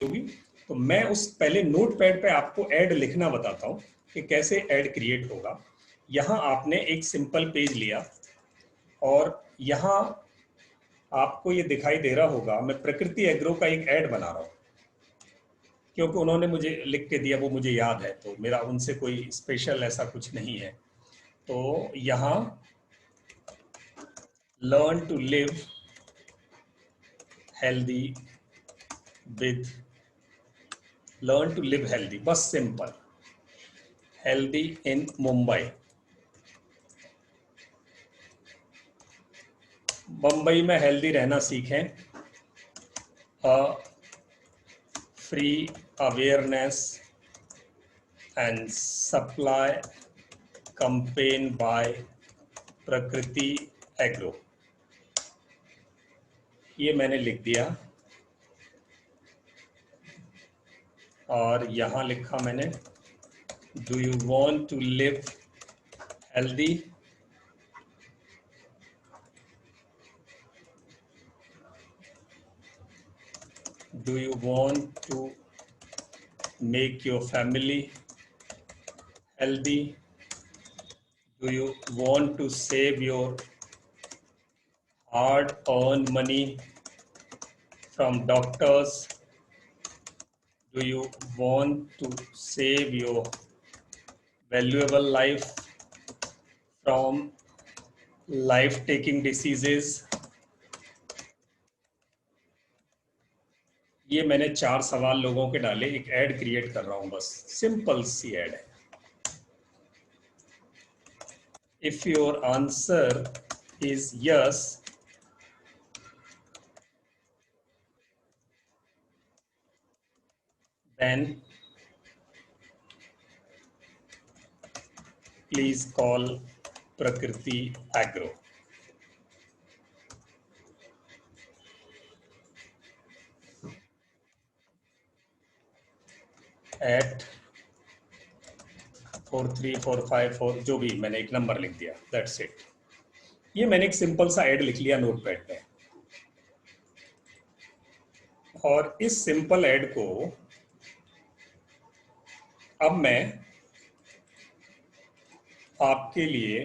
होगी। तो मैं उस पहले नोटपैड पे आपको ऐड लिखना बताता हूँ कि कैसे ऐड क्रिएट होगा। यहाँ आपने एक सिंपल पेज लिया और यहाँ आपको ये दिखाई दे रहा होगा, मैं प्रकृति एग्रो का एक ऐड बना रहा हूँ क्योंकि उन्होंने मुझे लिख के दिया, वो मुझे याद है, तो मेरा उनसे कोई स्पेशल ऐसा कुछ नहीं है। तो यहाँ learn to live healthy with, learn to live healthy, बस simple, healthy in Mumbai. Mumbai में हेल्दी रहना सीखें। Free awareness and supply campaign by Prakriti Agro, ये मैंने लिख दिया। और यहाँ लिखा मैंने, do you want to live healthy, do you want to make your family healthy, do you want to save your hard earned money from doctors, do you want to save your valuable life from life taking diseases। ये मैंने 4 सवाल लोगों के डाले, एक add create कर रहा हूं, बस सिंपल सी ऐड है। If your answer is yes, then please call Prakriti Agro। at 43454, जो भी, मैंने एक नंबर लिख दिया, दैट्स इट। ये मैंने एक सिंपल सा ऐड लिख लिया नोटपैड पे। और इस सिंपल ऐड को अब मैं आपके लिए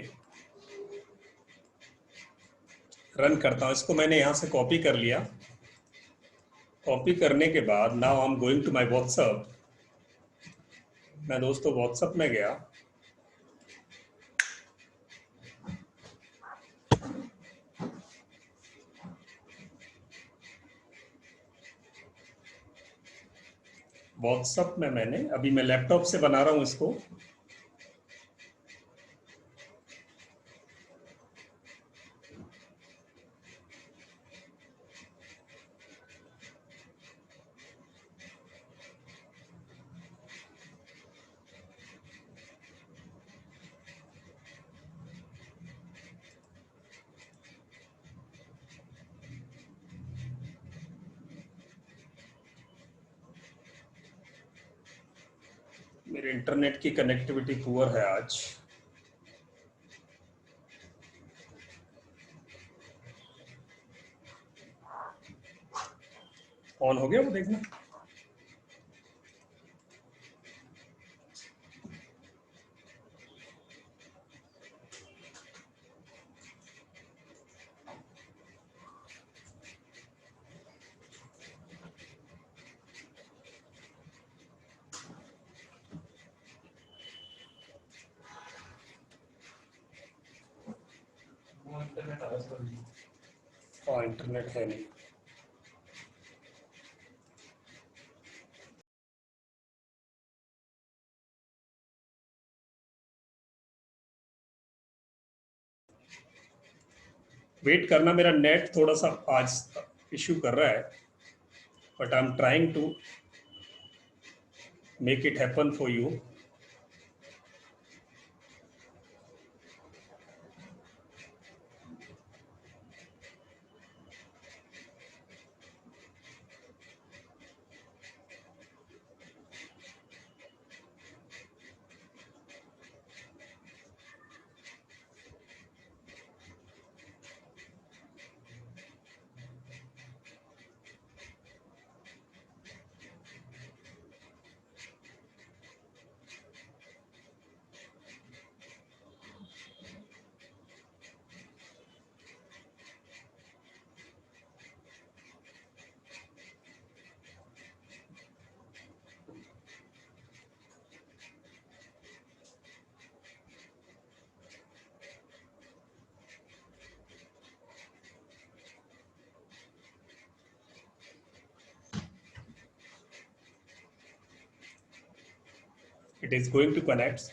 रन करता हूं। इसको मैंने यहां से कॉपी कर लिया। कॉपी करने के बाद now I am going to my WhatsApp. मैं दोस्तों व्हाट्सएप में गया, व्हाट्सएप में मैंने, अभी मैं लैपटॉप से बना रहा हूं इसको। मेरे इंटरनेट की कनेक्टिविटी पुअर है आज। ऑन हो गया वो, देखना। हाँ, इंटरनेट है नहीं। वेट करना, मेरा नेट थोड़ा सा आज इश्यू कर रहा है, but I am trying to make it happen for you. It is going to connect.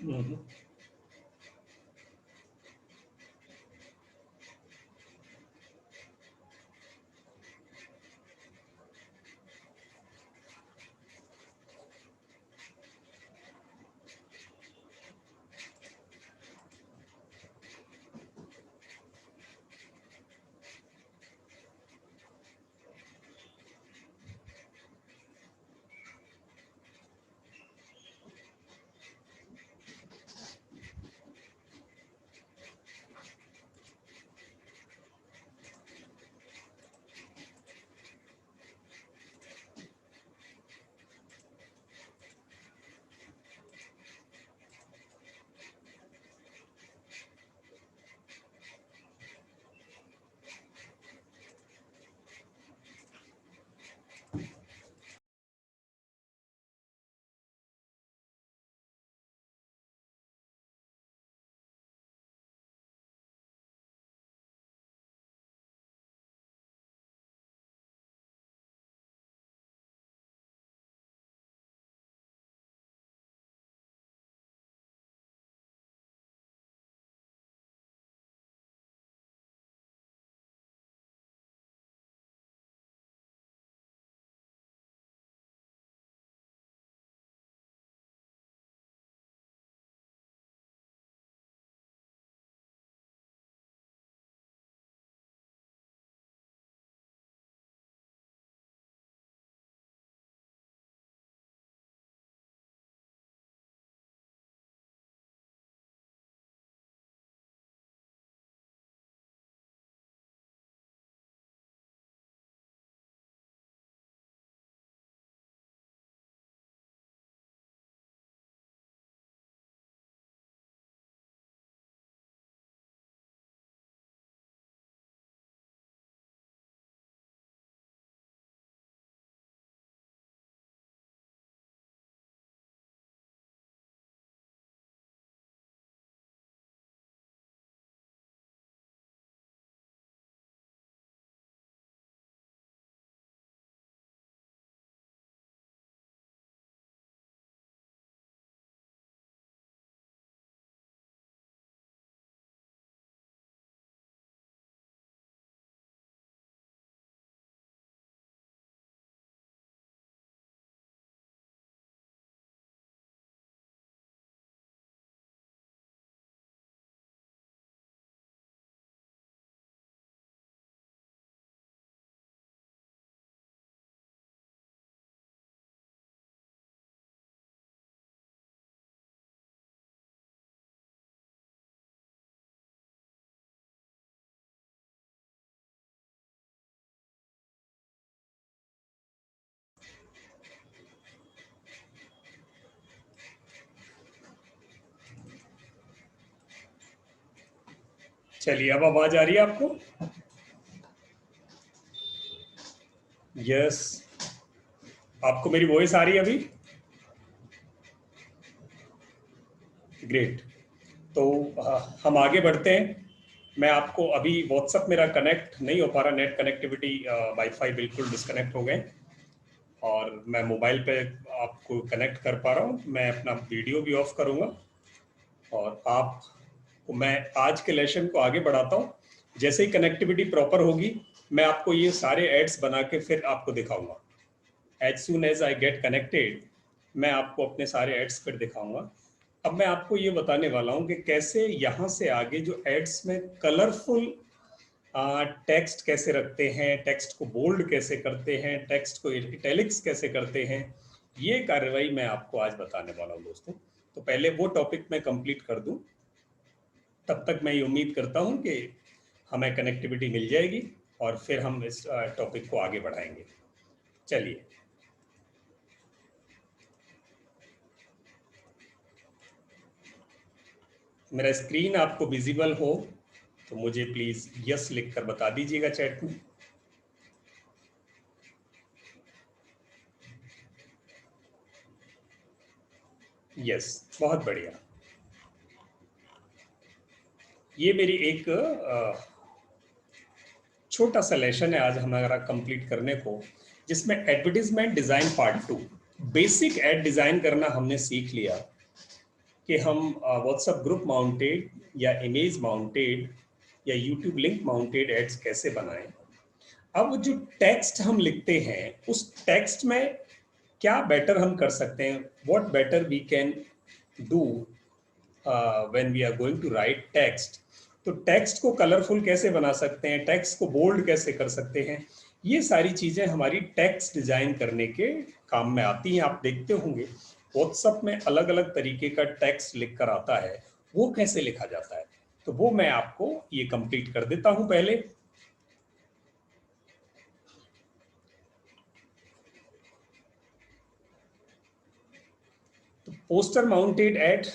Mhm. चलिए, अब आवाज आ रही है आपको? यस, आपको मेरी वॉइस आ रही है अभी? ग्रेट। तो हम आगे बढ़ते हैं। मैं आपको अभी व्हाट्सएप मेरा कनेक्ट नहीं हो पा रहा, नेट कनेक्टिविटी वाईफाई बिल्कुल डिस्कनेक्ट हो गए और मैं मोबाइल पे आपको कनेक्ट कर पा रहा हूँ। मैं अपना वीडियो भी ऑफ करूँगा और मैं आज के लेसन को आगे बढ़ाता हूँ। जैसे ही कनेक्टिविटी प्रॉपर होगी मैं आपको ये सारे एड्स बना के फिर आपको दिखाऊंगा। As soon as I get connected मैं आपको अपने सारे एड्स फिर दिखाऊंगा। अब मैं आपको ये बताने वाला हूँ कि कैसे यहाँ से आगे जो एड्स में कलरफुल टेक्स्ट कैसे रखते हैं, टेक्स्ट को बोल्ड कैसे करते हैं, टेक्स्ट को इटैलिक्स कैसे करते हैं, ये कार्रवाई मैं आपको आज बताने वाला हूँ दोस्तों। तो पहले वो टॉपिक मैं कंप्लीट कर दूं, तब तक मैं ये उम्मीद करता हूँ कि हमें कनेक्टिविटी मिल जाएगी और फिर हम इस टॉपिक को आगे बढ़ाएंगे। चलिए, मेरा स्क्रीन आपको विजिबल हो तो मुझे प्लीज यस लिखकर बता दीजिएगा चैट में। यस, बहुत बढ़िया। ये मेरी एक छोटा सा लेसन है आज हमारा कंप्लीट करने को, जिसमें advertisement design part 2 basic ad design करना हमने सीख लिया कि हम व्हाट्सएप ग्रुप माउंटेड या इमेज माउंटेड या यूट्यूब लिंक माउंटेड एड्स कैसे बनाएं। अब जो टेक्स्ट हम लिखते हैं उस टेक्स्ट में क्या बेटर हम कर सकते हैं, what better we can do when we are going to write text. तो टेक्स्ट को कलरफुल कैसे बना सकते हैं, टेक्स्ट को बोल्ड कैसे कर सकते हैं, ये सारी चीजें हमारी टेक्स्ट डिजाइन करने के काम में आती हैं। आप देखते होंगे व्हाट्सएप में अलग अलग तरीके का टेक्स्ट लिख कर आता है, वो कैसे लिखा जाता है, तो वो मैं आपको ये कंप्लीट कर देता हूं पहले। तो poster mounted ad,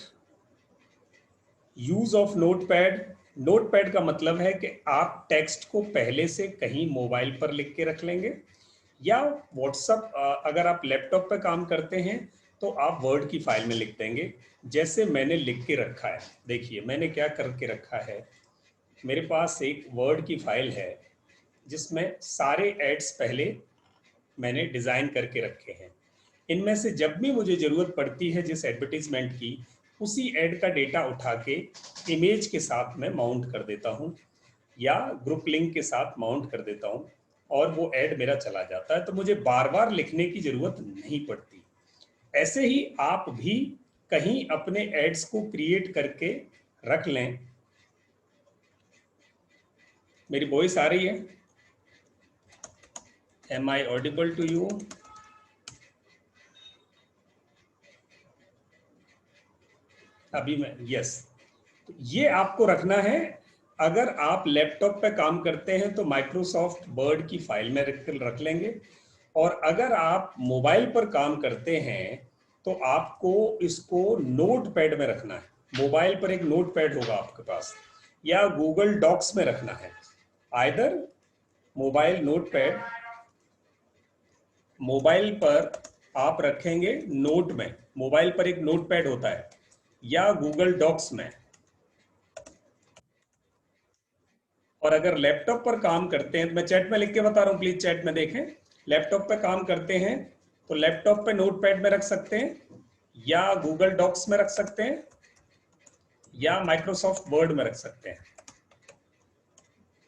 use of notepad. Notepad का मतलब है कि आप टेक्स्ट को पहले से कहीं मोबाइल पर लिख के रख लेंगे या व्हाट्सएप, अगर आप लैपटॉप पे काम करते हैं तो आप वर्ड की फाइल में लिख देंगे, जैसे मैंने लिख के रखा है। देखिए मैंने क्या करके रखा है, मेरे पास एक वर्ड की फाइल है जिसमें सारे एड्स पहले मैंने डिजाइन करके रखे हैं। इनमें से जब भी मुझे जरूरत पड़ती है जिस एडवर्टीजमेंट की, उसी एड का डेटा उठा के इमेज के साथ मैं माउंट कर देता हूं या ग्रुप लिंक के साथ माउंट कर देता हूं और वो एड मेरा चला जाता है, तो मुझे बार बार लिखने की जरूरत नहीं पड़ती। ऐसे ही आप भी कहीं अपने एड्स को क्रिएट करके रख लें। मेरी वॉइस आ रही है? Am I audible to you? अभी मैं यस। तो ये आपको रखना है। अगर आप लैपटॉप पे काम करते हैं तो माइक्रोसॉफ्ट वर्ड की फाइल में रख लेंगे, और अगर आप मोबाइल पर काम करते हैं तो आपको इसको नोटपैड में रखना है। मोबाइल पर एक नोटपैड होगा आपके पास या गूगल डॉक्स में रखना है। आइदर मोबाइल नोटपैड, मोबाइल पर आप रखेंगे नोट में, मोबाइल पर एक नोटपैड होता है, या गूगल डॉक्स में। और अगर लैपटॉप पर काम करते हैं तो मैं चैट में लिख के बता रहा हूं, प्लीज चैट में देखें। लैपटॉप पे काम करते हैं तो लैपटॉप पे नोटपैड में रख सकते हैं या गूगल डॉक्स में रख सकते हैं या माइक्रोसॉफ्ट वर्ड में रख सकते हैं।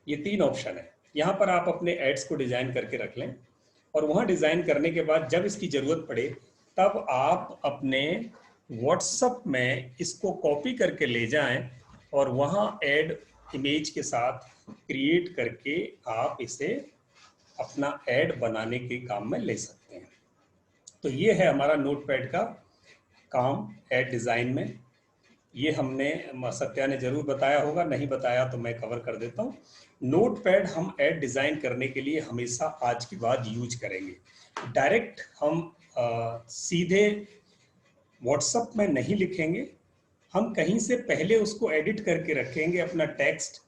ये 3 ऑप्शन है। यहां पर आप अपने एड्स को डिजाइन करके रख लें और वहां डिजाइन करने के बाद जब इसकी जरूरत पड़े तब आप अपने व्हाट्सएप में इसको कॉपी करके ले जाएं और वहां एड इमेज के साथ क्रिएट करके आप इसे अपना एड बनाने के काम में ले सकते हैं। तो ये है हमारा नोटपैड का काम एड डिजाइन में। ये हमने सत्या ने जरूर बताया होगा, नहीं बताया तो मैं कवर कर देता हूँ। नोटपैड हम एड डिजाइन करने के लिए हमेशा आज के बाद यूज करेंगे। डायरेक्ट हम सीधे व्हाट्सएप में नहीं लिखेंगे, हम कहीं से पहले उसको एडिट करके रखेंगे अपना टेक्स्ट,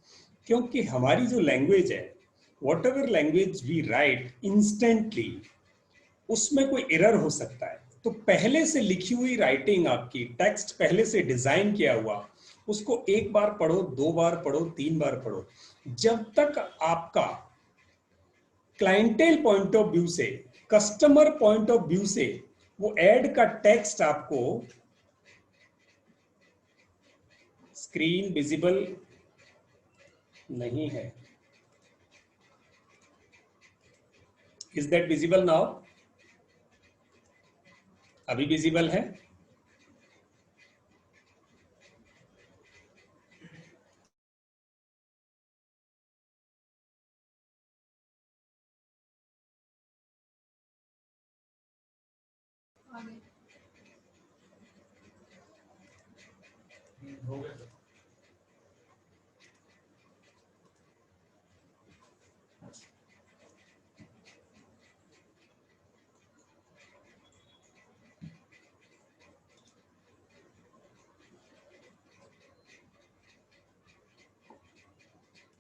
क्योंकि हमारी जो लैंग्वेज है, whatever language we write instantly, उसमें कोई एरर हो सकता है। तो पहले से लिखी हुई राइटिंग, आपकी टेक्स्ट पहले से डिजाइन किया हुआ, उसको एक बार पढ़ो, 2 बार पढ़ो, 3 बार पढ़ो, जब तक आपका क्लाइंटेल पॉइंट ऑफ व्यू से, कस्टमर पॉइंट ऑफ व्यू से वो एड का टेक्स्ट आपको स्क्रीन विजिबल नहीं है। Is that visible now? अभी विजिबल है?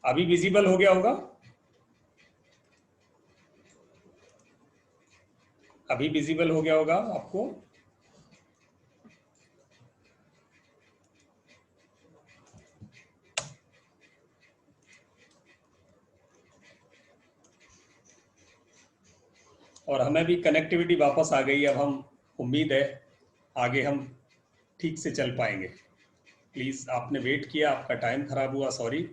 अभी विजिबल हो गया होगा? अभी विजिबल हो गया होगा आपको? और हमें भी कनेक्टिविटी वापस आ गई। अब हम, उम्मीद है आगे हम ठीक से चल पाएंगे। प्लीज, आपने वेट किया, आपका टाइम खराब हुआ, सॉरी,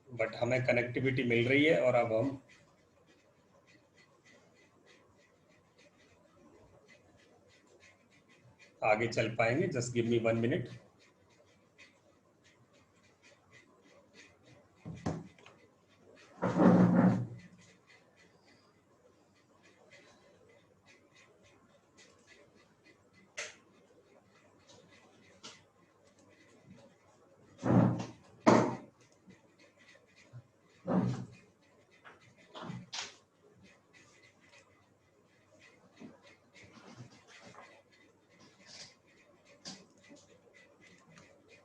बट हमें कनेक्टिविटी मिल रही है और अब हम आगे चल पाएंगे। Just give me 1 minute.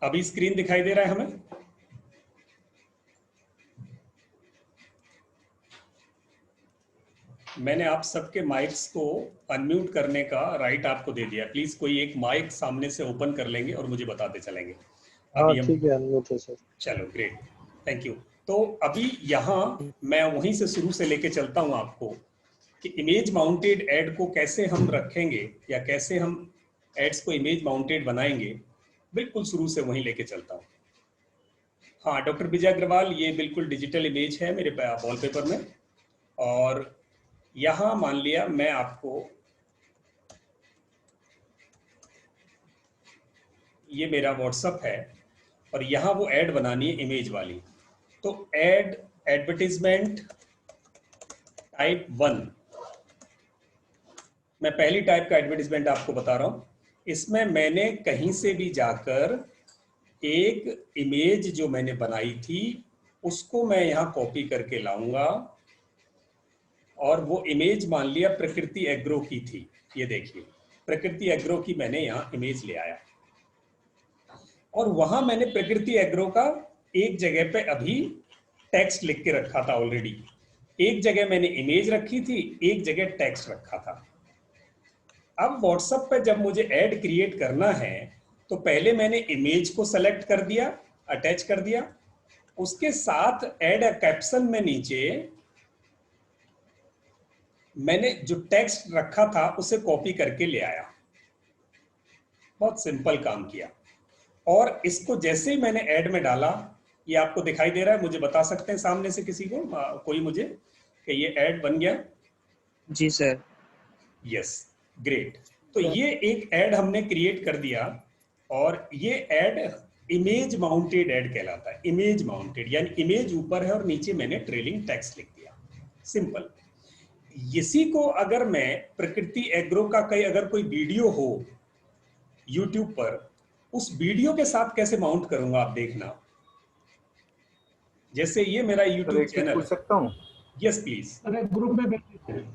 अभी स्क्रीन दिखाई दे रहा है हमें? मैंने आप सबके माइक्स को अनम्यूट करने का राइट आपको दे दिया। प्लीज कोई एक माइक सामने से ओपन कर लेंगे और मुझे बताते चलेंगे। हाँ अभी हम, ठीक है, अनम्यूट है सर। चलो ग्रेट, थैंक यू। तो अभी यहाँ मैं वहीं से शुरू से लेके चलता हूँ आपको कि इमेज माउंटेड एड को कैसे हम रखेंगे या कैसे हम एड्स को इमेज माउंटेड बनाएंगे। बिल्कुल शुरू से वहीं लेके चलता हूँ। हाँ डॉक्टर विजय अग्रवाल, ये बिल्कुल डिजिटल इमेज है मेरे वॉलपेपर में। और यहाँ मान लिया मैं आपको, ये मेरा व्हाट्सअप है और यहाँ वो ऐड बनानी है इमेज वाली। तो ऐड एडवर्टीजमेंट टाइप 1, मैं पहली टाइप का एडवर्टीजमेंट आपको बता रहा हूँ। इसमें मैंने कहीं से भी जाकर एक इमेज जो मैंने बनाई थी उसको मैं यहाँ कॉपी करके लाऊंगा और वो इमेज मान लिया प्रकृति एग्रो की थी। ये देखिए, प्रकृति एग्रो की मैंने यहाँ इमेज ले आया और वहां मैंने प्रकृति एग्रो का एक जगह पे अभी टेक्स्ट लिख के रखा था ऑलरेडी। एक जगह मैंने इमेज रखी थी, एक जगह टेक्स्ट रखा था। अब व्हाट्सएप पे जब मुझे ऐड क्रिएट करना है तो पहले मैंने इमेज को सेलेक्ट कर दिया, अटैच कर दिया, उसके साथ ऐड अ कैप्शन में नीचे मैंने जो टेक्स्ट रखा था उसे कॉपी करके ले आया। बहुत सिंपल काम किया। और इसको जैसे ही मैंने ऐड में डाला, ये आपको दिखाई दे रहा है, मुझे बता सकते हैं सामने से किसी को, कोई मुझे, कि ये ऐड बन गया? जी सर। Yes, great. तो ये एक ऐड हमने क्रिएट कर दिया और ये ऐड इमेज माउंटेड ऐड कहलाता है। इमेज माउंटेड यानी इमेज ऊपर है और नीचे मैंने ट्रेलिंग टेक्स्ट लिख दिया। सिंपल। इसी को अगर मैं प्रकृति एग्रो का अगर कोई वीडियो हो यूट्यूब पर, उस वीडियो के साथ कैसे माउंट करूंगा आप देखना। जैसे ये मेरा यूट्यूब चैनल पूछ सकता हूँ? Yes please. अरे ग्रुप में भेज दीजिए।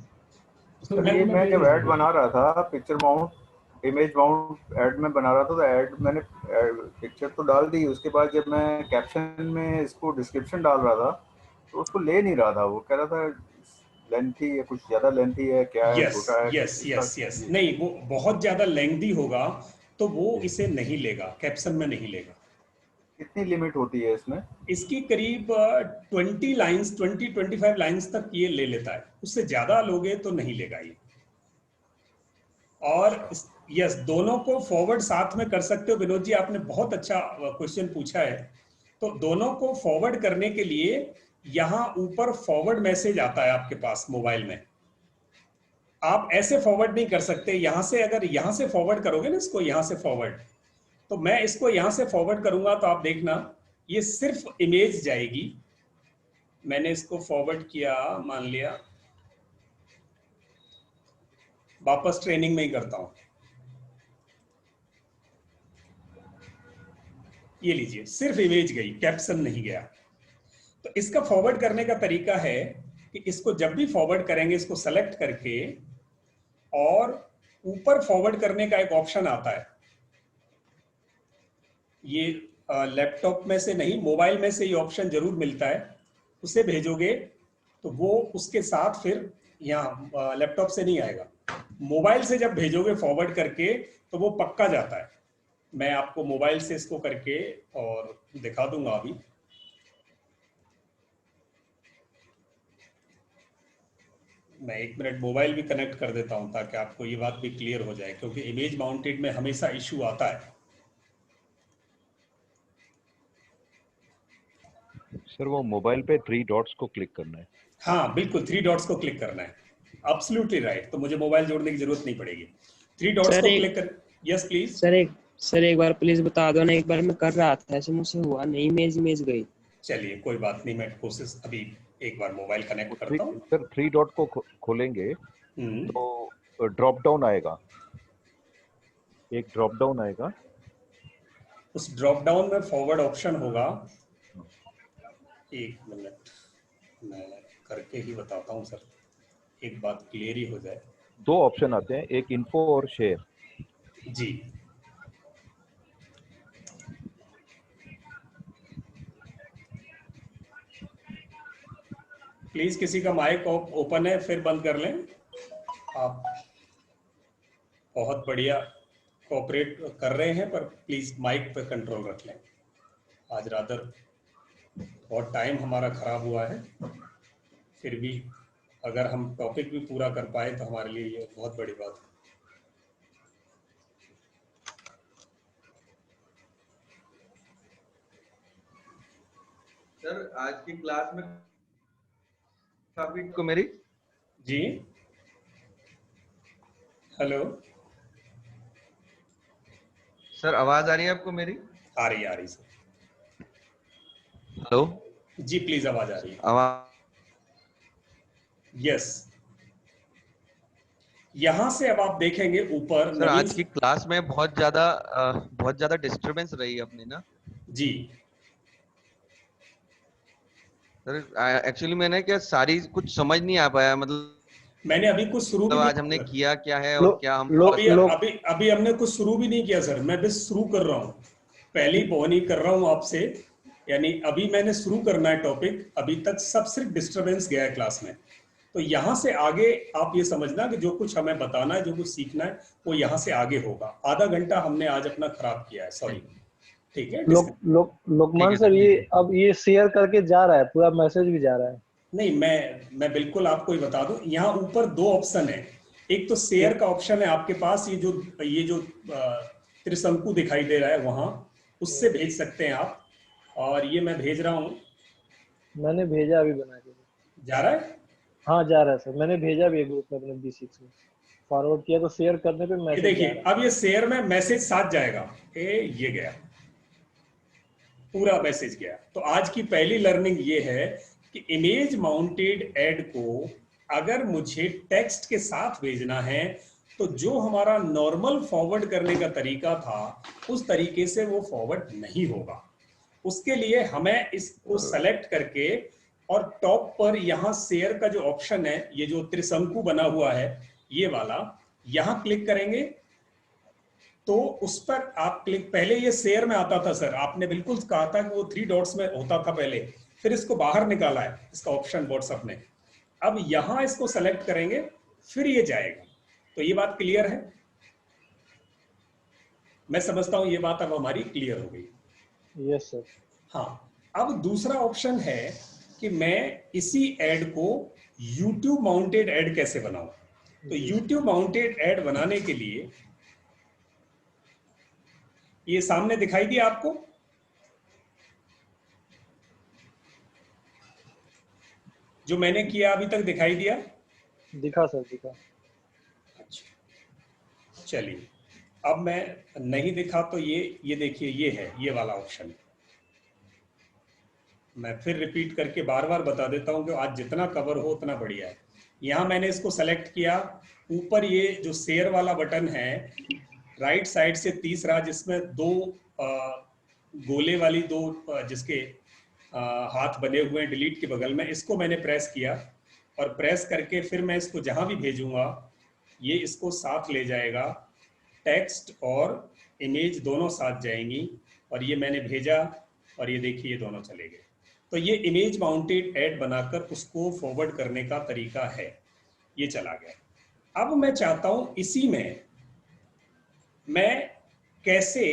ये मैं जब ऐड बना रहा था picture mount image mount add में बना रहा था, तो ऐड मैंने पिक्चर तो डाल दी, उसके बाद जब मैं कैप्शन में इसको डिस्क्रिप्शन डाल रहा था तो उसको ले नहीं रहा था, वो कह रहा था लेंथी है, कुछ ज्यादा लेंथी है, क्या है, यस छोटा है, यस इसका यस यस, नहीं वो बहुत ज्यादा लेंथी होगा तो वो जी। इसे नहीं लेगा, कैप्शन में नहीं लेगा। कितनी लिमिट होती है इसमें? इसकी करीब 20 लाइन्स, 20-25 लाइन्स तक ये ले लेता है, उससे ज्यादा लोगे तो नहीं लेगा ये। और अच्छा। यस, दोनों को फॉरवर्ड साथ में कर सकते हो। विनोद जी आपने बहुत अच्छा क्वेश्चन पूछा है। तो दोनों को फॉरवर्ड करने के लिए यहाँ ऊपर फॉरवर्ड मैसेज आता है आपके पास मोबाइल में। आप ऐसे फॉरवर्ड नहीं कर सकते, यहां से अगर यहां से फॉरवर्ड करोगे ना इसको, यहां से फॉरवर्ड, तो मैं इसको यहां से फॉरवर्ड करूंगा तो आप देखना ये सिर्फ इमेज जाएगी। मैंने इसको फॉरवर्ड किया, मान लिया, वापस ट्रेनिंग में ही करता हूं। ये लीजिए, सिर्फ इमेज गई, कैप्शन नहीं गया। तो इसका फॉरवर्ड करने का तरीका है कि इसको जब भी फॉरवर्ड करेंगे इसको सेलेक्ट करके, और ऊपर फॉरवर्ड करने का एक ऑप्शन आता है। ये लैपटॉप में से नहीं, मोबाइल में से ये ऑप्शन जरूर मिलता है, उसे भेजोगे तो वो उसके साथ फिर यहाँ लैपटॉप से नहीं आएगा, मोबाइल से जब भेजोगे फॉरवर्ड करके तो वो पक्का जाता है। मैं आपको मोबाइल से इसको करके और दिखा दूंगा अभी। मैं 1 मिनट मोबाइल भी कनेक्ट कर देता हूं ताकि आपको ये बात भी क्लियर हो जाए, क्योंकि इमेज माउंटेड में हमेशा इश्यू आता है। सर वो मोबाइल पे 3 डॉट्स को क्लिक करना है। हाँ बिल्कुल, 3 डॉट्स को क्लिक करना है, एब्सोल्युटली राइट। तो मुझे मोबाइल जोड़ने की जरूरत नहीं पड़ेगी, 3 डॉट्स सर को एक क्लिक कर। Yes please. सर एक बार प्लीज बता दो ना, एक बार मैं कर रहा था ऐसे मुझसे हुआ नहीं, इमेज गई। चलिए कोई बात नहीं, मैं कोशिश अभी एक बार मोबाइल कनेक्ट करता हूँ। सर 3 डॉट को खोलेंगे तो ड्रॉप डाउन आएगा, एक ड्रॉप डाउन आएगा। उस ड्रॉप डाउन में फॉरवर्ड ऑप्शन होगा। 1 मिनट मैं करके ही बताता हूँ सर, एक बात क्लियर ही हो जाए। 2 ऑप्शन आते हैं, एक इन्फो और शेयर। जी, प्लीज किसी का माइक ओपन है फिर बंद कर लें। आप बहुत बढ़िया कोऑपरेट कर रहे हैं, पर प्लीज माइक पे कंट्रोल रख लें। आज रादर बहुत टाइम हमारा खराब हुआ है, फिर भी अगर हम टॉपिक भी पूरा कर पाए तो हमारे लिए ये बहुत बड़ी बात है। सर आज की क्लास में टॉपिक को मेरी जी हेलो सर आवाज आ रही है आपको मेरी? आ रही सर। हेलो जी प्लीज, आवाज आ रही है। आवाज। यस, यहां से अब आप देखेंगे ऊपर सर आज की क्लास में बहुत ज्यादा डिस्टरबेंस रही अपनी ना। जी सर एक्चुअली मैंने क्या सारी कुछ समझ नहीं आ पाया, मतलब मैंने अभी कुछ शुरू भी आज हमने किया क्या है और क्या हम अभी हमने कुछ शुरू भी नहीं किया सर, मैं बस शुरू कर रहा हूँ, पहली फोन ही कर रहा हूँ आपसे। यानी अभी मैंने शुरू करना है टॉपिक, अभी तक सब सिर्फ डिस्टरबेंस गया है क्लास में। तो यहाँ से आगे आप ये समझना कि जो कुछ हमें बताना है, जो कुछ सीखना है, वो यहाँ से आगे होगा। आधा घंटा हमने आज अपना खराब किया है, सॉरी। ठीक है लोकमान सर, ये अब ये शेयर करके जा रहा है, पूरा मैसेज भी जा रहा है। नहीं, मैं बिल्कुल आपको ही बता दूं, यहाँ ऊपर 2 ऑप्शन है। एक तो शेयर का ऑप्शन है आपके पास, ये जो त्रिशंकु दिखाई दे रहा है वहां, उससे भेज सकते हैं आप। और ये मैं भेज रहा हूँ, मैंने भेजा अभी बना के। जा रहा है? हाँ जा रहा है सर, मैंने भेजा भी ग्रुप में अपने B6 में, फॉरवर्ड किया तो शेयर करने पे मैसेज। देखिए अब ये शेयर में मैसेज साथ जाएगा, ये गया, पूरा मैसेज गया। तो आज की पहली लर्निंग ये है कि इमेज माउंटेड ऐड को अगर मुझे टेक्स्ट के साथ भेजना है तो जो हमारा नॉर्मल फॉरवर्ड करने का तरीका था उस तरीके से वो फॉरवर्ड नहीं होगा। उसके लिए हमें इसको सेलेक्ट करके और टॉप पर यहाँ शेयर का जो ऑप्शन है, ये जो त्रिशंकु बना हुआ है ये वाला, यहाँ क्लिक करेंगे तो उस पर आप क्लिक, पहले ये शेयर में आता था सर, आपने बिल्कुल कहा था कि वो 3 डॉट्स में होता था पहले, फिर इसको बाहर निकाला है इसका ऑप्शन व्हाट्सएप ने। अब यहां इसको सेलेक्ट करेंगे फिर ये जाएगा। तो ये बात क्लियर है? मैं समझता हूं ये बात अब हमारी क्लियर हो गई। Yes sir. हाँ, अब दूसरा ऑप्शन है कि मैं इसी ऐड को YouTube माउंटेड ऐड कैसे बनाऊं। तो YouTube माउंटेड ऐड बनाने के लिए ये सामने दिखाई दिया आपको? जो मैंने किया अभी तक दिखाई दिया? दिखा सर, दिखा। अच्छा, चलिए अब मैं नहीं दिखा तो ये देखिए, ये है, ये वाला ऑप्शन। मैं फिर रिपीट करके बार बार बता देता हूं कि आज जितना कवर हो उतना बढ़िया है। यहां मैंने इसको सेलेक्ट किया, ऊपर ये जो शेयर वाला बटन है राइट साइड से तीसरा, जिसमें 2 गोले वाली 2 जिसके हाथ बने हुए हैं डिलीट के बगल में, इसको मैंने प्रेस किया और प्रेस करके फिर मैं इसको जहां भी भेजूंगा ये इसको साथ ले जाएगा, टेक्स्ट और इमेज दोनों साथ जाएंगी। और ये मैंने भेजा और ये देखिए ये दोनों चले गए। तो ये इमेज माउंटेड ऐड बनाकर उसको फॉरवर्ड करने का तरीका है, ये चला गया। अब मैं चाहता हूं इसी में मैं कैसे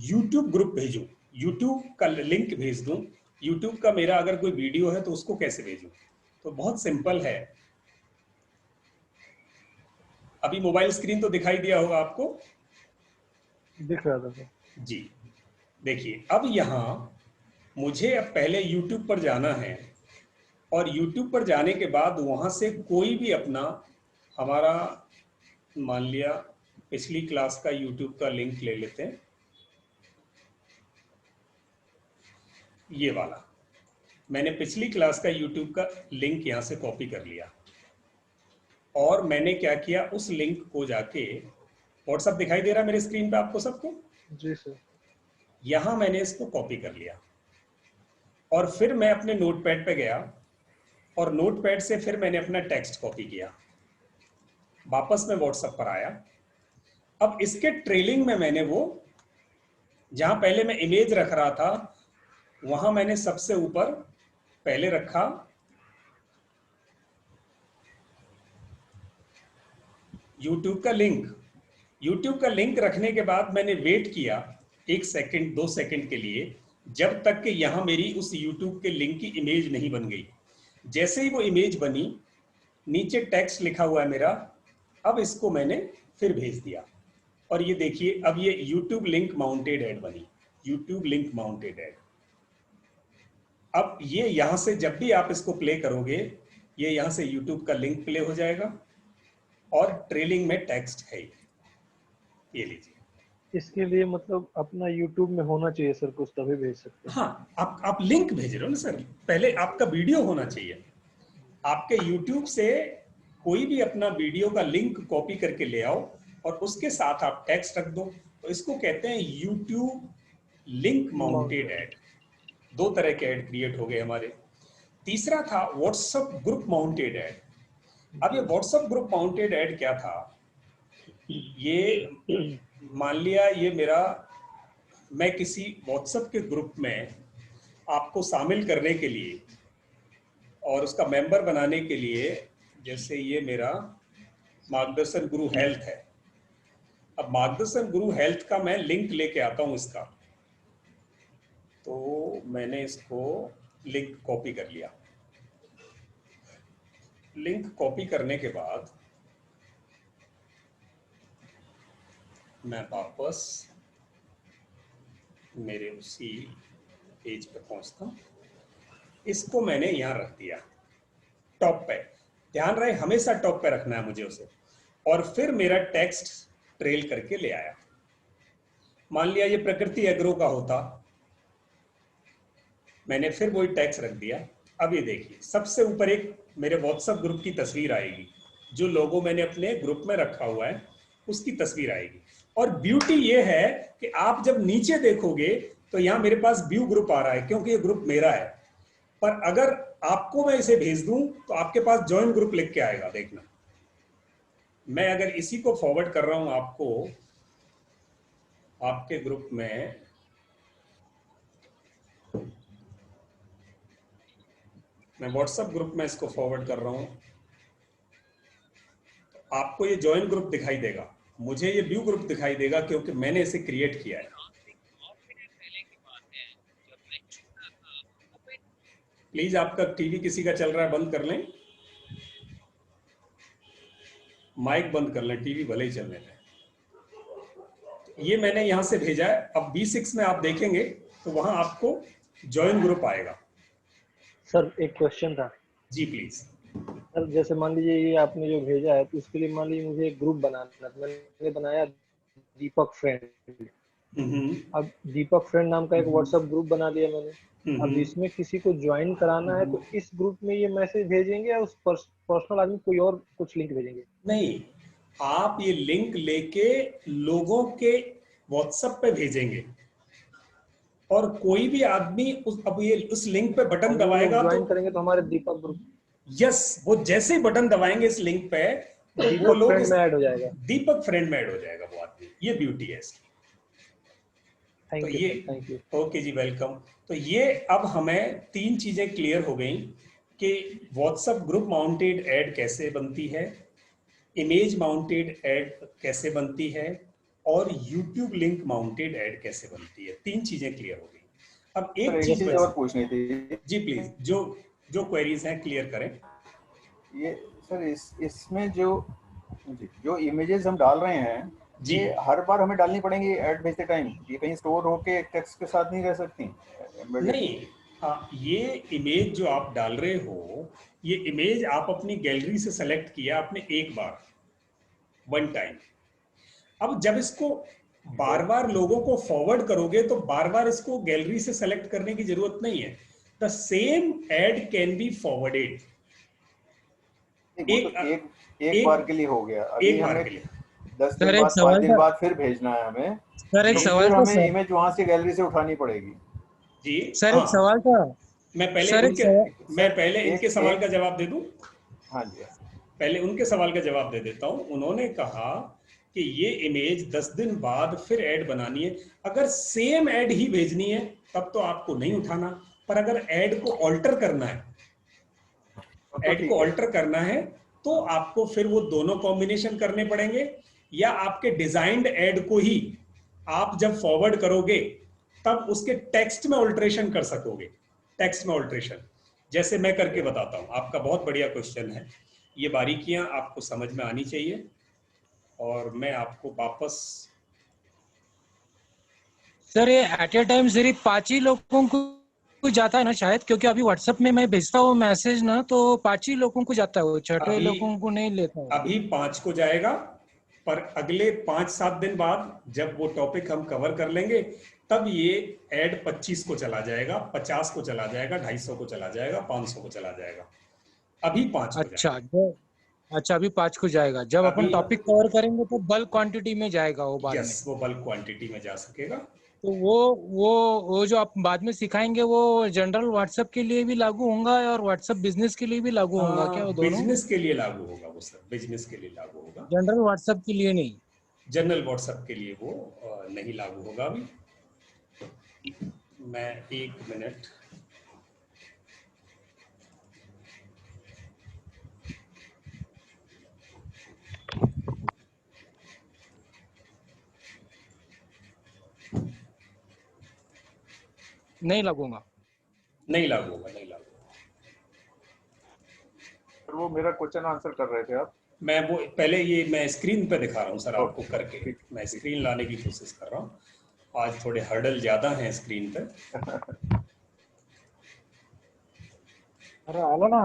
YouTube ग्रुप भेजूं, YouTube का लिंक भेज दूं, YouTube का मेरा अगर कोई वीडियो है तो उसको कैसे भेजूं। तो बहुत सिंपल है। अभी मोबाइल स्क्रीन तो दिखाई दिया होगा आपको? दिख रहा था सर जी, देखिए अब यहाँ मुझे अब पहले YouTube पर जाना है और YouTube पर जाने के बाद वहां से कोई भी अपना, हमारा मान लिया पिछली क्लास का YouTube का लिंक ले लेते हैं, ये वाला मैंने पिछली क्लास का YouTube का लिंक यहां से कॉपी कर लिया और मैंने क्या किया, उस लिंक को जाके, व्हाट्सएप दिखाई दे रहा है मेरे स्क्रीन पे आपको सबको? जी सर। यहां मैंने इसको कॉपी कर लिया और फिर मैं अपने नोटपैड पे गया और नोटपैड से फिर मैंने अपना टेक्स्ट कॉपी किया, वापस मैं व्हाट्सएप पर आया। अब इसके ट्रेलिंग में मैंने वो, जहां पहले मैं इमेज रख रहा था वहां मैंने सबसे ऊपर पहले रखा YouTube का लिंक। YouTube का लिंक रखने के बाद मैंने वेट किया 1 सेकंड 2 सेकंड के लिए, जब तक कि यहां मेरी उस YouTube के लिंक की इमेज नहीं बन गई। जैसे ही वो इमेज बनी, नीचे टेक्स्ट लिखा हुआ है मेरा, अब इसको मैंने फिर भेज दिया और ये देखिए अब ये YouTube लिंक माउंटेड ऐड बनी, YouTube लिंक माउंटेड ऐड। अब ये यहां से जब भी आप इसको प्ले करोगे, ये यहां से YouTube का लिंक प्ले हो जाएगा और ट्रेलिंग में टेक्स्ट है, ये लीजिए। इसके लिए मतलब अपना YouTube में होना चाहिए सर कुछ, तभी भेज सकते हैं। हाँ, आप लिंक भेज रहे हो ना सर, पहले आपका वीडियो होना चाहिए। आपके YouTube से कोई भी अपना वीडियो का लिंक कॉपी करके ले आओ और उसके साथ आप टेक्स्ट रख दो, तो इसको कहते हैं YouTube लिंक माउंटेड ऐड। 2 तरह के ऐड क्रिएट हो गए हमारे। तीसरा था व्हाट्सएप ग्रुप माउंटेड ऐड। अब ये व्हाट्सएप ग्रुप माउंटेड ऐड क्या था, ये मान लिया ये मेरा, मैं किसी व्हाट्सएप के ग्रुप में आपको शामिल करने के लिए और उसका मेंबर बनाने के लिए, जैसे ये मेरा मार्गदर्शन गुरु हेल्थ है, अब मार्गदर्शन गुरु हेल्थ का मैं लिंक लेके आता हूं इसका, तो मैंने इसको लिंक कॉपी कर लिया। लिंक कॉपी करने के बाद मैं वापस मेरे उसी पेज पे पहुंचता हूं, इसको मैंने यहां रख दिया टॉप पे। ध्यान रहे हमेशा टॉप पे रखना है मुझे उसे। और फिर मेरा टेक्स्ट ट्रेल करके ले आया। मान लिया ये प्रकृति एग्रो का होता, मैंने फिर वही टेक्स्ट रख दिया। अब ये देखिए सबसे ऊपर एक मेरे व्हाट्सएप ग्रुप की तस्वीर आएगी, जो लोगो मैंने अपने ग्रुप में रखा हुआ है उसकी तस्वीर आएगी। और ब्यूटी ये है कि आप जब नीचे देखोगे तो यहाँ मेरे पास व्यू ग्रुप आ रहा है, क्योंकि ये ग्रुप मेरा है। पर अगर आपको मैं इसे भेज दूं तो आपके पास ज्वाइन ग्रुप लिख के आएगा, देखना। मैं अगर इसी को फॉरवर्ड कर रहा हूं आपको आपके ग्रुप में मैं व्हाट्सएप ग्रुप में इसको फॉरवर्ड कर रहा हूं। आपको ये ज्वाइन ग्रुप दिखाई देगा, मुझे ये व्यू ग्रुप दिखाई देगा क्योंकि मैंने इसे क्रिएट किया है। प्लीज आपका टीवी किसी का चल रहा है, बंद कर लें, माइक बंद कर लें, टीवी भले ही चलने दें। ये मैंने यहां से भेजा है। अब B6 में आप देखेंगे तो वहां आपको ज्वाइन ग्रुप आएगा। सर एक क्वेश्चन था। जी प्लीज। सर जैसे मान लीजिए ये आपने जो भेजा है तो उसके लिए मान लीजिए मुझे एक ग्रुप बनाना है, मैंने बनाया दीपक फ्रेंड। अब दीपक फ्रेंड नाम का एक व्हाट्सएप ग्रुप बना दिया मैंने। अब इसमें किसी को ज्वाइन कराना है तो इस ग्रुप में ये मैसेज भेजेंगे या उस पर्सनल आदमी कोई और कुछ लिंक भेजेंगे? नहीं, आप ये लिंक लेके लोगों के व्हाट्सएप पे भेजेंगे और कोई भी आदमी अब ये उस लिंक पे बटन दबाएगा ज्वाइन तो करेंगे तो हमारे दीपक ग्रुप, यस, वो जैसे ही बटन दबाएंगे इस लिंक पे तो वो लोग फ्रेंड में ऐड हो जाएगा। दीपक फ्रेंड में ऐड हो जाएगा वो आदमी। ये ब्यूटी है इसकी। तो ये थैंक यू। ओके जी, वेलकम। तो ये अब हमें 3 चीजें क्लियर हो गई कि व्हाट्सएप ग्रुप माउंटेड ऐड कैसे बनती है, इमेज माउंटेड ऐड कैसे बनती है और यूट्यूब लिंक माउंटेड ऐड कैसे बनती है। 3 चीजें क्लियर हो गई। अब एक चीज और पूछनी थी जी प्लीज, जो क्वेरीज हैं क्लियर करें। ये सर इसमें जो इमेजेस हम डाल रहे हैं जी, ये हर बार हमें डालनी पड़ेंगी ऐड भेजते टाइम? ये कहीं स्टोर होके टेक्स्ट के साथ नहीं रह सकती? नहीं, हाँ, ये इमेज जो आप डाल रहे हो, ये इमेज आप अपनी गैलरी से सेलेक्ट किया आपने एक बार, वन टाइम। अब जब इसको बार बार लोगों को फॉरवर्ड करोगे तो बार बार इसको गैलरी से सेलेक्ट करने की जरूरत नहीं है। The same ad can be forwarded. एक बार के लिए हो गया, अभी एक बार हमें के लिए 10 दिन बाद 5 दिन बाद फिर भेजना है हमें। सर एक सवाल था हमें सर। इमेज वहां से गैलरी से उठानी पड़ेगी। जी सर एक सवाल था। मैं पहले इनके सवाल का जवाब दे दूं। हाँ जी, पहले उनके सवाल का जवाब दे देता हूं। उन्होंने कहा कि ये इमेज 10 दिन बाद फिर ऐड बनानी है। अगर सेम ऐड ही भेजनी है तब तो आपको नहीं उठाना, पर अगर ऐड को ऑल्टर करना है, ऐड को ऑल्टर करना है तो आपको फिर वो दोनों कॉम्बिनेशन करने पड़ेंगे, या आपके डिजाइंड ऐड को ही आप जब फॉरवर्ड करोगे तब उसके टेक्स्ट में ऑल्टरेशन कर सकोगे। टेक्स्ट में ऑल्टरेशन जैसे मैं करके बताता हूं। आपका बहुत बढ़िया क्वेश्चन है, ये बारीकियां आपको समझ में आनी चाहिए और मैं आपको वापस। सर ये एट ए टाइम सिर्फ 5 ही लोगों को जाता है ना शायद, क्योंकि अभी व्हाट्सएप में मैं भेजता हूँ मैसेज ना तो 5 ही लोगों को जाता है, वो 6 लोगों को नहीं लेता है। अभी 5 को जाएगा, पर अगले 5-7 दिन बाद जब वो टॉपिक हम कवर कर लेंगे तब ये ऐड 25 को चला जाएगा, 50 को चला जाएगा, 250 को चला जाएगा, 500 को चला जाएगा। अभी 5 को जाएगा। अच्छा अभी 5 को जाएगा। जब अपन टॉपिक कवर करेंगे तो बल्क क्वांटिटी में जाएगा वो बाद में। यस, वो बल्क क्वांटिटी में जा सकेगा। तो वो जो आप बाद में सिखाएंगे वो जनरल व्हाट्सएप के लिए भी लागू होगा और व्हाट्सएप बिजनेस के लिए भी लागू होगा क्या? वो दोनों बिजनेस के लिए लागू होगा, वो सब बिजनेस के लिए लागू होगा, जनरल व्हाट्सएप के लिए नहीं। जनरल व्हाट्सएप के लिए वो नहीं लागू होगा। अभी मैं 1 मिनट नहीं लागू होगा, नहीं लागू होगा, नहीं लागू होगा। सर वो मेरा क्वेश्चन आंसर कर रहे थे आप? मैं वो पहले ये मैं स्क्रीन पे दिखा रहा हूँ सर आपको करके, मैं स्क्रीन लाने की कोशिश कर रहा हूँ। आज थोड़े हर्डल ज्यादा हैं स्क्रीन पे। अरे आलो ना।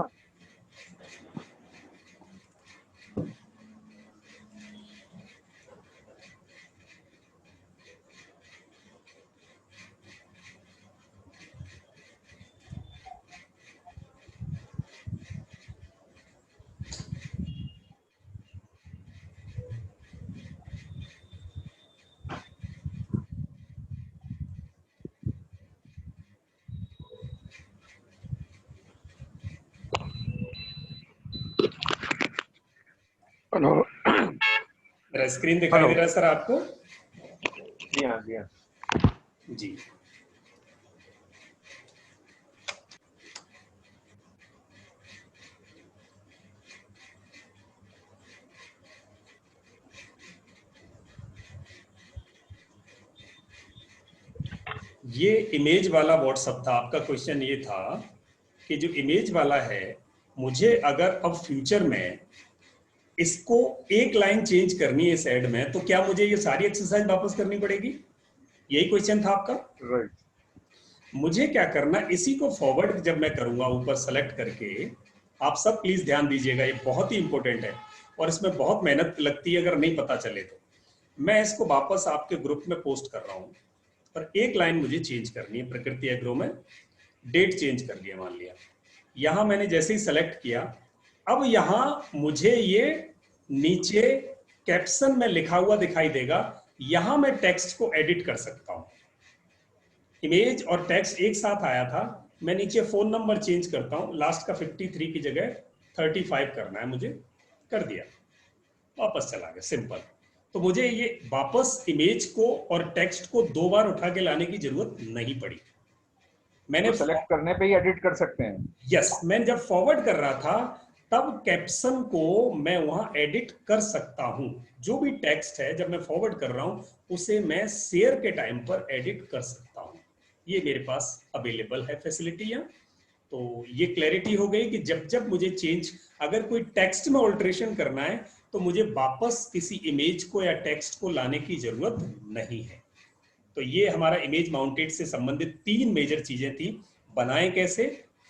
हेलो, मेरा स्क्रीन दिखाई दे रहा है सर आपको? जी हाँ जी हाँ जी। ये इमेज वाला व्हाट्सएप था। आपका क्वेश्चन ये था कि जो इमेज वाला है, मुझे अगर अब फ्यूचर में इसको एक लाइन चेंज करनी है इस ऐड में, तो क्या मुझे ये सारी एक्सरसाइज वापस करनी पड़ेगी? यही क्वेश्चन था आपका। राइट। मुझे क्या करना, इसी को फॉरवर्ड जब मैं करूंगा ऊपर सेलेक्ट करके, आप सब प्लीज ध्यान दीजिएगा, ये बहुत ही इंपॉर्टेंट है और इसमें बहुत मेहनत लगती है अगर नहीं पता चले तो। मैं इसको वापस आपके ग्रुप में पोस्ट कर रहा हूं और एक लाइन मुझे चेंज करनी है। प्रकृति एग्रो में डेट चेंज कर लिया, मान लिया। यहां मैंने जैसे ही सेलेक्ट किया, अब यहां मुझे ये नीचे कैप्शन में लिखा हुआ दिखाई देगा। यहां मैं टेक्स्ट को एडिट कर सकता हूं। इमेज और टेक्स्ट एक साथ आया था, मैं नीचे फोन नंबर चेंज करता हूं, लास्ट का 53 की जगह 35 करना है मुझे, कर दिया, वापस चला गया, सिंपल। तो मुझे ये वापस इमेज को और टेक्स्ट को 2 बार उठा के लाने की जरूरत नहीं पड़ी। मैंने तो सेलेक्ट करने पे ही एडिट कर सकते हैं। यस, मैं जब फॉरवर्ड कर रहा था तब कैप्शन को मैं वहां एडिट कर सकता हूं। जो भी टेक्स्ट है जब मैं फॉरवर्ड कर रहा हूं उसे मैं शेयर के टाइम पर एडिट कर सकता हूं। ये मेरे पास अवेलेबल है फैसिलिटी यहाँ। तो ये क्लैरिटी हो गई कि जब जब मुझे चेंज, अगर कोई टेक्स्ट में ऑल्ट्रेशन करना है तो मुझे वापस किसी इमेज को या टेक्स्ट को लाने की जरूरत नहीं है। तो ये हमारा इमेज माउंटेड से संबंधित 3 मेजर चीजें थी। बनाएं कैसे,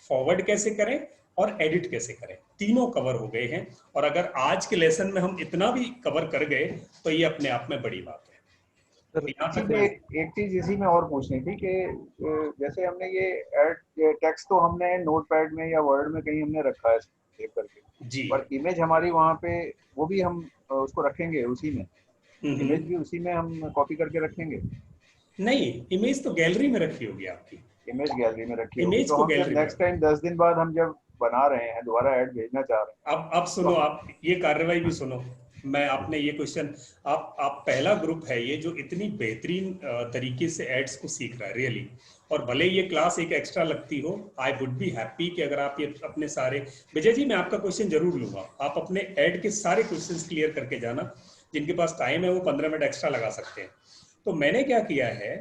फॉरवर्ड कैसे करें और एडिट कैसे करें, तीनों कवर हो गए हैं। और अगर आज के लेसन में हम इतना भी कवर कर गए तो ये अपने आप में बड़ी बात है। सर इसी में एक चीज इसी में और पूछनी थी कि जैसे हमने ये ऐड टेक्स्ट तो हमने नोटपैड में या वर्ड में कहीं हमने रखा है सेव करके जी, और इमेज हमारी वहाँ पे वो भी हम उसको रखेंगे उसी में, इमेज भी उसी में हम कॉपी करके रखेंगे। नहीं, इमेज तो गैलरी में रखी होगी आपकी, इमेज गैलरी में रखी होगी। इमेज तो को हम जब गैलरी में नेक्स्ट टाइम 10 दिन बाद हम जब बना रहे हैं दोबारा ऐड भेजना चाह रहे हैं, अब सुनो, आप ये कार्रवाई भी सुनो। मैं आपने ये क्वेश्चन, आप पहला ग्रुप है ये जो इतनी बेहतरीन तरीके से एड्स को सीख रहा है रियली। और भले ये क्लास एक एक्स्ट्रा लगती हो, आई वुड बी हैप्पी कि अगर आप ये अपने सारे, विजय जी मैं आपका क्वेश्चन जरूर लूंगा, आप अपने ऐड के सारे क्वेश्चंस क्लियर करके जाना। जिनके पास टाइम है वो 15 मिनट एक्स्ट्रा लगा सकते हैं। तो मैंने क्या किया है,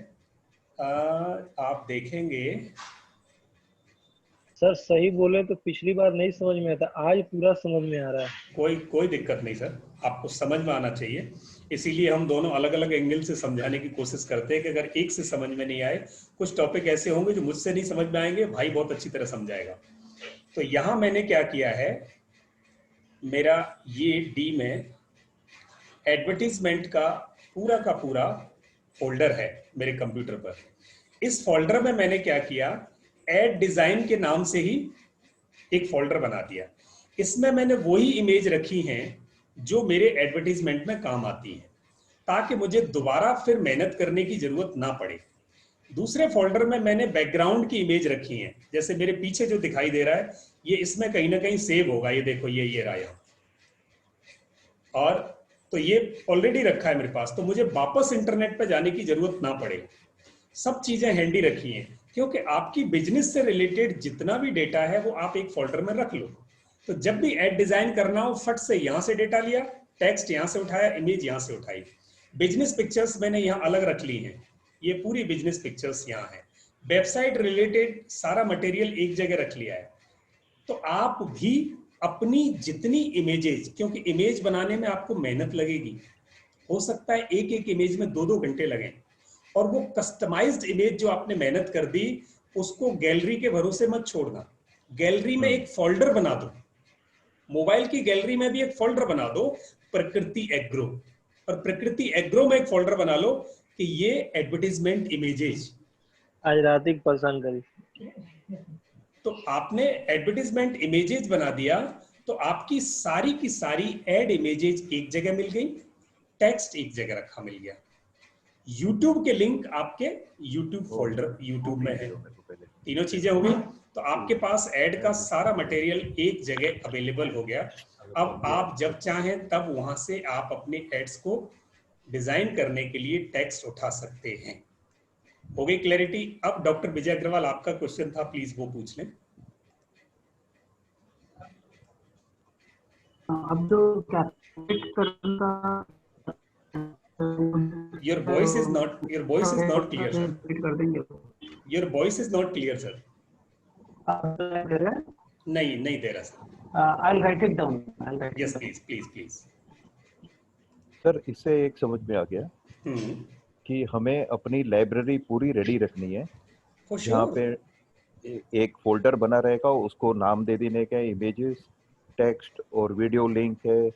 आप देखेंगे। सर सही बोले तो पिछली बार नहीं समझ में आता, आज पूरा समझ में आ रहा है। कोई दिक्कत नहीं सर, आपको समझ में आना चाहिए। इसीलिए हम दोनों अलग अलग एंगल से समझाने की कोशिश करते हैं कि अगर एक से समझ में नहीं आए, कुछ टॉपिक ऐसे होंगे जो मुझसे नहीं समझ में आएंगे, भाई बहुत अच्छी तरह समझाएगा। तो यहां मैंने क्या किया है, मेरा ये डी में एडवर्टीजमेंट का पूरा फोल्डर है मेरे कंप्यूटर पर। इस फोल्डर में मैंने क्या किया, एड डिजाइन के नाम से ही एक फोल्डर बना दिया। इसमें मैंने वही इमेज रखी हैं जो मेरे एडवर्टीजमेंट में काम आती हैं, ताकि मुझे दोबारा फिर मेहनत करने की जरूरत ना पड़े। दूसरे फोल्डर में मैंने बैकग्राउंड की इमेज रखी है, जैसे मेरे पीछे जो दिखाई दे रहा है ये इसमें कहीं ना कहीं सेव होगा। ये देखो, ये रहा यहाँ, और तो ये ऑलरेडी रखा है मेरे पास, तो मुझे वापस इंटरनेट पे जाने की जरूरत ना पड़े। सब चीजें हैंडी रखी हैं, क्योंकि आपकी बिजनेस से रिलेटेड जितना भी डेटा है वो आप एक फोल्डर में रख लो। तो जब भी एड डिजाइन करना हो, फट से यहां से डेटा लिया, टेक्स्ट यहां से उठाया, इमेज यहां से उठाई। बिजनेस पिक्चर्स मैंने यहां अलग रख ली हैं, ये पूरी बिजनेस पिक्चर्स यहां है। वेबसाइट रिलेटेड सारा मटेरियल एक जगह रख लिया है। तो आप भी अपनी जितनी इमेजेस, क्योंकि इमेज बनाने में आपको मेहनत लगेगी, हो सकता है एक एक इमेज में 2-2 घंटे लगें, और वो कस्टमाइज्ड इमेज जो आपने मेहनत कर दी उसको गैलरी के भरोसे मत छोड़ना। गैलरी में एक फोल्डर बना दो, मोबाइल की गैलरी में भी एक फोल्डर बना दो, प्रकृति एग्रो, और प्रकृति एग्रो में एक फोल्डर बना लो कि ये एडवर्टीजमेंट इमेजेस। आज रात ही परेशान करी। तो आपने एडवर्टीजमेंट इमेजेस बना दिया, तो आपकी सारी की सारी एड इमेजेस एक जगह मिल गई, टेक्स्ट एक जगह रखा मिल गया। YouTube के लिंक आपके YouTube फोल्डर YouTube में है, तीनों चीजें हो गई। तो आपके पास ऐड का सारा मटेरियल एक जगह अवेलेबल हो गया। अब आप जब चाहें तब वहां से आप अपने एड्स को डिजाइन करने के लिए टेक्स्ट उठा सकते हैं। हो गई क्लैरिटी? अब डॉक्टर विजय अग्रवाल आपका क्वेश्चन था, प्लीज वो पूछ लें। अब जो कैलकुलेट करना, your voice is not clear sir, कर देंगे। your voice is not clear sir, नहीं दे रहा sir. I'll write it down. yes please sir इससे एक समझ में आ गया कि हमें अपनी लाइब्रेरी पूरी रेडी रखनी है, जहाँ पे एक फोल्डर बना रहेगा, उसको नाम दे देने का, इमेजेस, टेक्स्ट और वीडियो लिंक है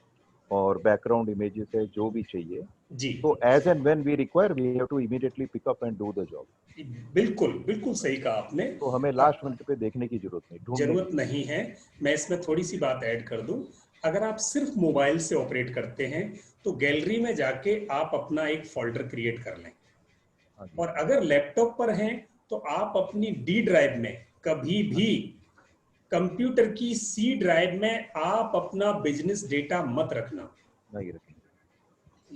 और बैकग्राउंड इमेजेस है, जो भी चाहिए जी। तो as and when we require we have to immediately pick up and do the job. बिल्कुल सही कहा आपने। तो हमें लास्ट मिनट पे देखने की जरूरत नहीं है। मैं इसमें थोड़ी सी बात ऐड कर दूं, अगर आप सिर्फ मोबाइल से ऑपरेट करते हैं तो गैलरी में जाके आप अपना एक फोल्डर क्रिएट कर लें, और अगर लैपटॉप पर हैं तो आप अपनी डी ड्राइव में, कभी भी कंप्यूटर की सी ड्राइव में आप अपना बिजनेस डेटा मत रखना, नहीं रखेंगे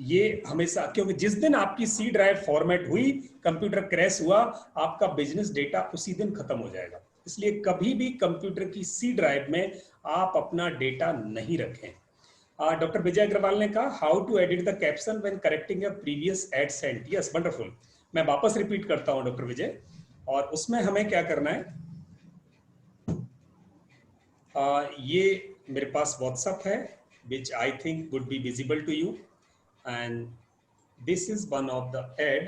ये हमेशा, क्योंकि जिस दिन आपकी सी ड्राइव फॉर्मेट हुई, कंप्यूटर क्रैश हुआ, आपका बिजनेस डेटा उसी दिन खत्म हो जाएगा। इसलिए कभी भी कंप्यूटर की सी ड्राइव में आप अपना डेटा नहीं रखें। डॉक्टर विजय अग्रवाल ने कहा how to edit the caption when correcting a previous ad sent. Yes, wonderful. मैं वापस रिपीट करता हूं डॉक्टर विजय, और उसमें हमें क्या करना है, ये मेरे पास व्हाट्सएप है which I think would be visible to you, and this is one of the ad,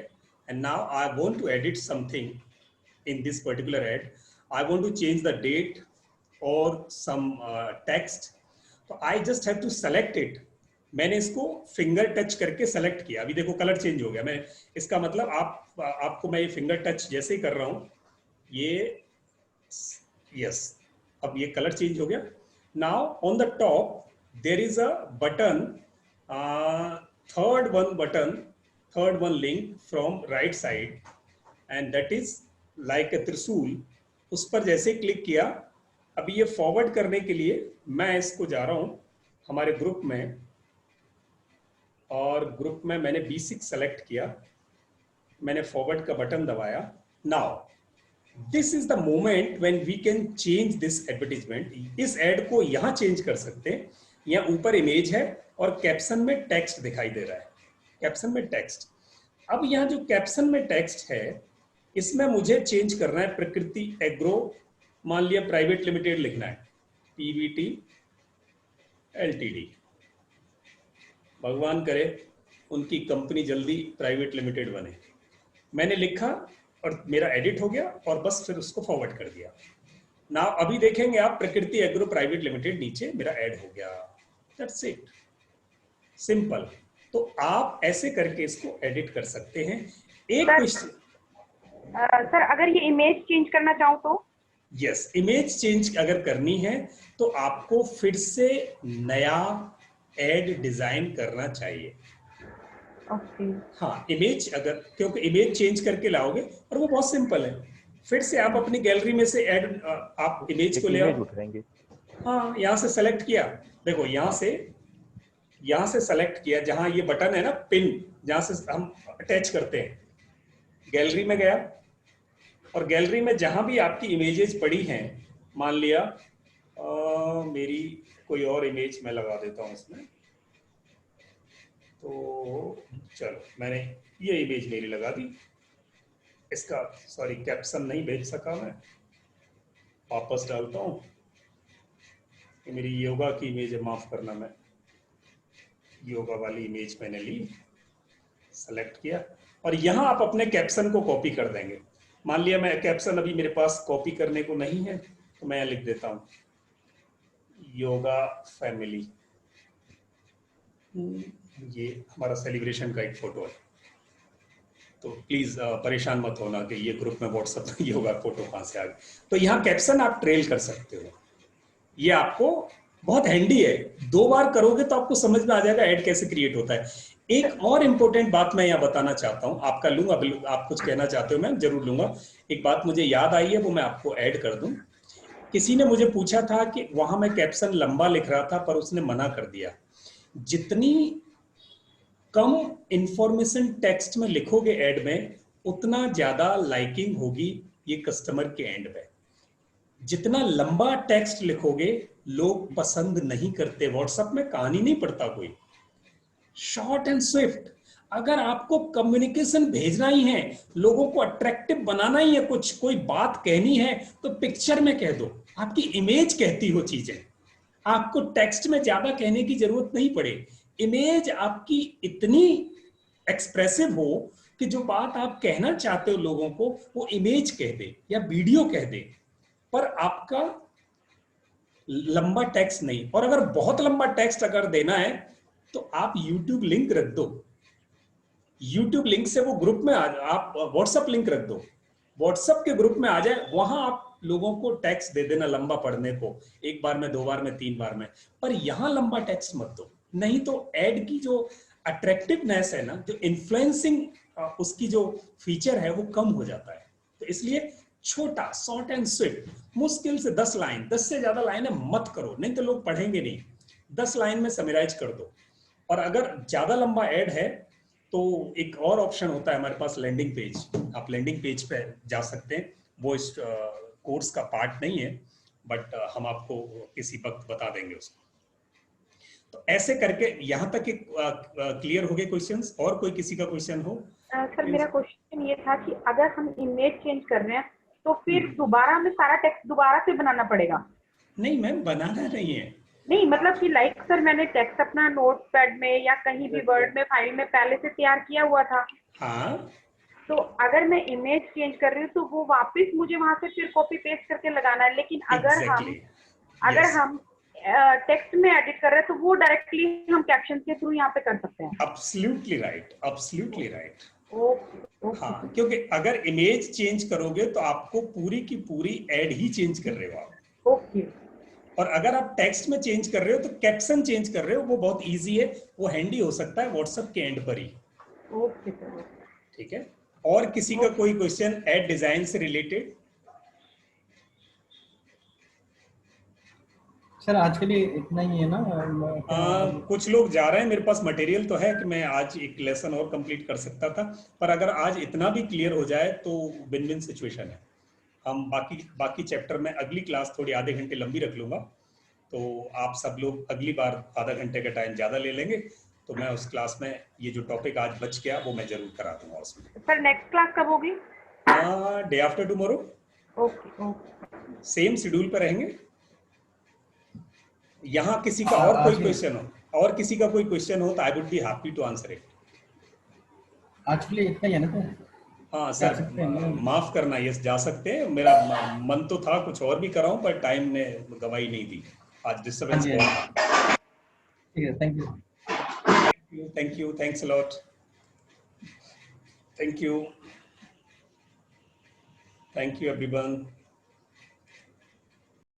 and now I want to edit something in this particular ad. I want to change the date or some text, so I just have to select it. मैंने इसको finger touch करके select किया, अभी देखो colour change हो गया। मैं इसका मतलब आपको मैं ये फिंगर टच जैसे ही कर रहा हूं, ये यस, अब ये कलर चेंज हो गया। Now on the top there is a button, third one link from right side, and that is like a त्रिशूल। उस पर जैसे क्लिक किया, अभी ये फॉरवर्ड करने के लिए मैं इसको जा रहा हूं हमारे ग्रुप में, और ग्रुप में मैंने B6 सेलेक्ट किया, मैंने फॉरवर्ड का बटन दबाया। Now this is the moment when we can change this advertisement. इस एड को यहां चेंज कर सकते हैं। यहाँ ऊपर इमेज है और कैप्शन में टेक्स्ट दिखाई दे रहा है, कैप्शन में टेक्स्ट। अब यहाँ जो कैप्शन में टेक्स्ट है, इसमें मुझे चेंज करना है प्रकृति एग्रो, मान लिया प्राइवेट लिमिटेड लिखना है, पीवीटी एलटीडी। भगवान करे उनकी कंपनी जल्दी प्राइवेट लिमिटेड बने। मैंने लिखा और मेरा एडिट हो गया, और बस फिर उसको फॉरवर्ड कर दिया। ना अभी देखेंगे आप, प्रकृति एग्रो प्राइवेट लिमिटेड, नीचे मेरा ऐड हो गया। That's it, simple. तो आप ऐसे करके इसको एडिट कर सकते हैं। एक क्वेश्चन सर, अगर ये इमेज चेंज करना चाहूँ तो? यस, इमेज चेंज अगर करनी है तो आपको फिर से नया एड डिजाइन करना चाहिए। ओके। हाँ, इमेज अगर, क्योंकि इमेज चेंज करके लाओगे, और वो बहुत सिंपल है। फिर से आप अपनी गैलरी में से ऐड, आप इमेज को ले आओ। हाँ, यहाँ से सेलेक्ट किया, देखो यहाँ से सेलेक्ट किया, जहां ये बटन है ना पिन, जहां से हम अटैच करते हैं, गैलरी में गया, और गैलरी में जहां भी आपकी इमेजेस पड़ी हैं, मान लिया मेरी कोई और इमेज मैं लगा देता हूं इसमें, तो चलो मैंने ये इमेज मेरी लगा दी। इसका सॉरी कैप्शन नहीं भेज सका मैं, वापस डालता हूँ। ये मेरी योगा की इमेज है, माफ करना, मैं योगा वाली इमेज मैंने ली, सेलेक्ट किया, और यहाँ आप अपने कैप्शन को कॉपी कर देंगे। मान लिया मैं कैप्शन अभी मेरे पास कॉपी करने को नहीं है, तो मैं लिख देता हूँ योगा फैमिली। ये हमारा सेलिब्रेशन का एक फोटो है, तो प्लीज परेशान मत होना कि ये ग्रुप में व्हाट्सएप में योगा फोटो कहाँ से आ गई। तो यहाँ कैप्शन आप ट्रेल कर सकते हो, ये आपको बहुत हैंडी है। 2 बार करोगे तो आपको समझ में आ जाएगा ऐड कैसे क्रिएट होता है। एक और इम्पोर्टेंट बात मैं यहाँ बताना चाहता हूँ, आपका लूंगा, आप कुछ कहना चाहते हो, मैं जरूर लूंगा। एक बात मुझे याद आई है, वो मैं आपको ऐड कर दूं। किसी ने मुझे पूछा था कि वहां मैं कैप्शन लंबा लिख रहा था, पर उसने मना कर दिया। जितनी कम इंफॉर्मेशन टेक्स्ट में लिखोगे एड में, उतना ज्यादा लाइकिंग होगी ये कस्टमर के एंड पे। जितना लंबा टेक्स्ट लिखोगे लोग पसंद नहीं करते, व्हाट्सएप में कहानी नहीं पढ़ता कोई, शॉर्ट एंड स्विफ्ट। अगर आपको कम्युनिकेशन भेजना ही है, लोगों को अट्रैक्टिव बनाना ही है, कुछ कोई बात कहनी है तो पिक्चर में कह दो, आपकी इमेज कहती हो चीजें, आपको टेक्स्ट में ज्यादा कहने की जरूरत नहीं पड़े। इमेज आपकी इतनी एक्सप्रेसिव हो कि जो बात आप कहना चाहते हो लोगों को वो इमेज कह दे या वीडियो कह दे, पर आपका लंबा टेक्स्ट नहीं। और अगर बहुत लंबा टेक्स्ट अगर देना है तो आप YouTube लिंक रख दो, YouTube लिंक से वो ग्रुप में आप व्हाट्सएप लिंक रख दो, व्हाट्सएप के ग्रुप में आ जाए, वहां आप लोगों को टेक्स्ट दे देना लंबा पढ़ने को, एक बार में, 2 बार में, 3 बार में, पर यहां लंबा टेक्स्ट मत दो, नहीं तो एड की जो अट्रैक्टिवनेस है ना, जो इन्फ्लुएंसिंग उसकी जो फीचर है वो कम हो जाता है। तो इसलिए छोटा, शॉर्ट एंड स्वीट, मुश्किल से 10 लाइन, 10 से ज्यादा लाइन मत करो, नहीं तो लोग पढ़ेंगे नहीं। 10 लाइन में समराइज कर दो। और अगर ज्यादा लंबा ऐड है तो एक और ऑप्शन होता है हमारे पास, लैंडिंग पेज। आप लैंडिंग पेज पे जा सकते हैं, वो इस कोर्स का पार्ट नहीं है, बट हम आपको किसी वक्त बता देंगे उसको। तो ऐसे करके यहाँ तक क्लियर हो गए क्वेश्चंस? और कोई किसी का क्वेश्चन हो? सर मेरा क्वेश्चन ये था कि अगर हम इमेज चेंज कर रहे हैं तो फिर दोबारा हमें सारा टेक्स्ट दोबारा से बनाना पड़ेगा? नहीं मैम, बनाना नहीं है। नहीं मतलब कि लाइक सर मैंने टेक्स्ट अपना नोटपैड में या कहीं भी वर्ड में, फाइल में पहले से तैयार किया हुआ था। हाँ। तो अगर मैं इमेज चेंज कर रही हूँ तो वो वापस मुझे वहां से फिर कॉपी पेस्ट करके लगाना है। लेकिन अगर हम टेक्स्ट में एडिट कर रहे हैं तो वो डायरेक्टली हम कैप्शन के थ्रू यहाँ पे कर सकते हैं। Absolutely right, absolutely right. Okay. हाँ, क्योंकि अगर इमेज चेंज करोगे तो आपको पूरी की पूरी एड ही चेंज कर रहे हो आप। ओके। और अगर आप टेक्स्ट में चेंज कर रहे हो तो कैप्शन चेंज कर रहे हो, वो बहुत इजी है, वो हैंडी हो सकता है व्हाट्सएप के एंड पर ही। Okay sir. ठीक है। और किसी का कोई क्वेश्चन एड डिजाइन से रिलेटेड? सर आज के लिए इतना ही है ना? कुछ लोग जा रहे हैं, मेरे पास मटेरियल तो है कि मैं आज एक लेसन और कंप्लीट कर सकता था, पर अगर आज इतना भी क्लियर हो जाए तो विन विन सिचुएशन है। हम बाकी चैप्टर में अगली क्लास थोड़ी आधे घंटे लंबी रख लूंगा, तो आप सब लोग अगली बार आधा घंटे का टाइम ज्यादा ले लेंगे, तो मैं उस क्लास में ये जो टॉपिक आज बच गया वो मैं जरूर करा दूंगा उसमें। सर नेक्स्ट क्लास कब होगी? Day after tomorrow. Okay. Same schedule पर रहेंगे। यहाँ किसी का और कोई क्वेश्चन हो, और किसी का कोई क्वेश्चन हो तो I would be happy to answer it. आज के लिए इतना ही है ना सर? हाँ सर, माफ करना, यस जा सकते हैं। मेरा मन तो था कुछ और भी कराऊं, पर टाइम ने गवाही नहीं दी, आज डिस्टर्बेंस बहुत था। ठीक है, thank you, thanks a lot, thank you everyone.